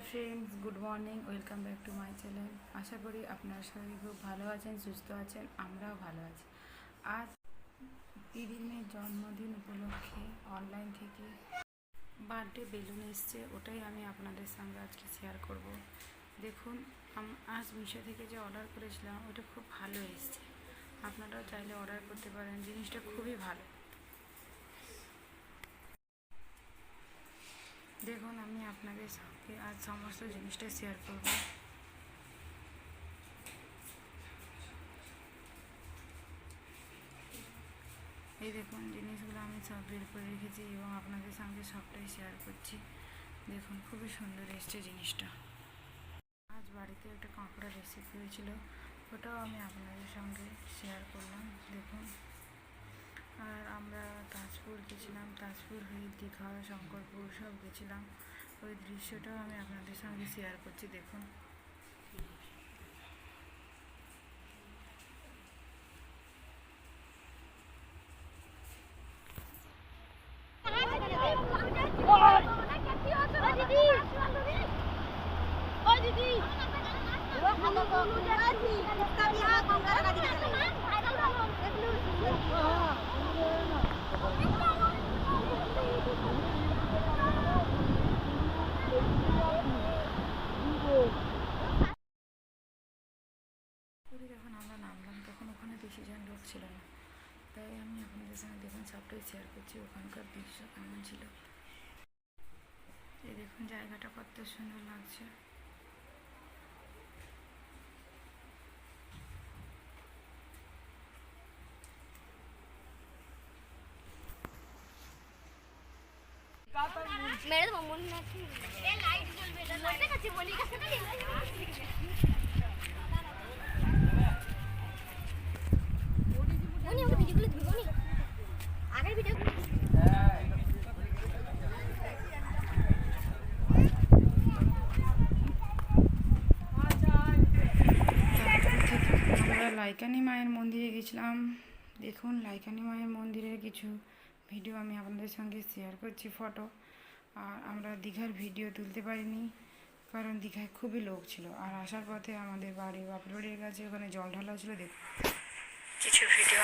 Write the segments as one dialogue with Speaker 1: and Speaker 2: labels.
Speaker 1: High friends, good morning, welcome back to my channel. আশা করি আপনারা সবাই খুব ভালো আছেন, সুস্থ আছেন, আমরাও ভালো আছি। আজ দিদিনের জন্মদিন উপলক্ষে অনলাইন থেকে বার্থডে বেলুন এসছে, ওটাই আমি আপনাদের সঙ্গে আজকে শেয়ার করব। দেখুন, আজ মিশো থেকে যে অর্ডার করেছিলাম ওটা খুব ভালো এসছে। আপনারাও চাইলে অর্ডার করতে পারেন, জিনিসটা খুবই ভালো। দেখুন, আমি আপনাদের সঙ্গে আজ সমস্ত জিনিসটা শেয়ার করব। এই দেখুন, জিনিসগুলো আমি সব বের করে রেখেছি এবং আপনাদের সঙ্গে সবটাই শেয়ার করছি। দেখুন, খুবই সুন্দর এসছে জিনিসটা। আজ বাড়িতে একটা কাঁকড়া রেসিপি হয়েছিল, ওটাও আমি আপনাদের সঙ্গে শেয়ার করলাম। দেখুন, আর আমরা তাজপুর গেছিলাম, তাজপুর হয়ে দীঘা, শঙ্করপুর সব গেছিলাম, ওই দৃশ্যটাও আমি আপনাদের সঙ্গে শেয়ার করছি। দেখুন, যখন আমরা নামলাম তখন ওখানে বেশি জন লোক ছিল না, তাই আমি আপনাদের সঙ্গে দেখুন সবটাই শেয়ার করছি। ওখানকার দৃশ্য কেমন ছিল, এই দেখুন জায়গাটা কত সুন্দর লাগছে।
Speaker 2: मेरे तो मम्मी ने ये लाइट जल बेटा लाइट का चिमनी का से नहीं वीडियो क्लिप नहीं आगे वीडियो
Speaker 1: আমরা লাইকানি মায়ের মন্দিরে গেছিলাম। দেখুন, লাইকানি মায়ের মন্দিরের কিছু ভিডিও আমি আপনাদের সঙ্গে শেয়ার করছি, ফটো। আর আমরা দীঘার ভিডিও তুলতে পারিনি, কারণ দীঘায় খুবই লোক ছিল। আর আসার পথে আমাদের বাড়ির বাপের বাড়ির কাছে ওখানে জল ঢালা ছিল। দেখুন কিছু ভিডিও।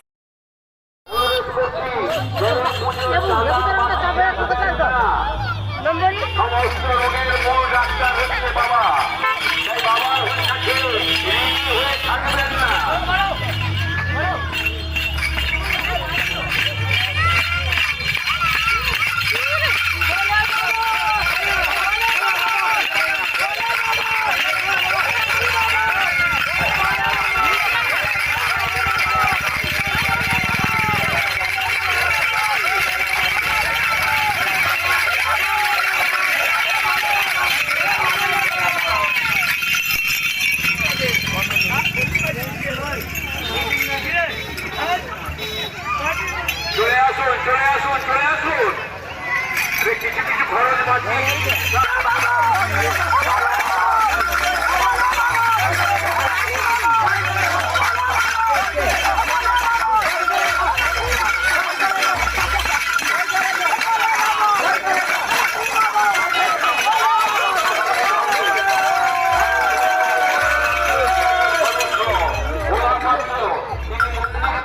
Speaker 3: চলে আসুন কিছু খরচ বাঁচিয়ে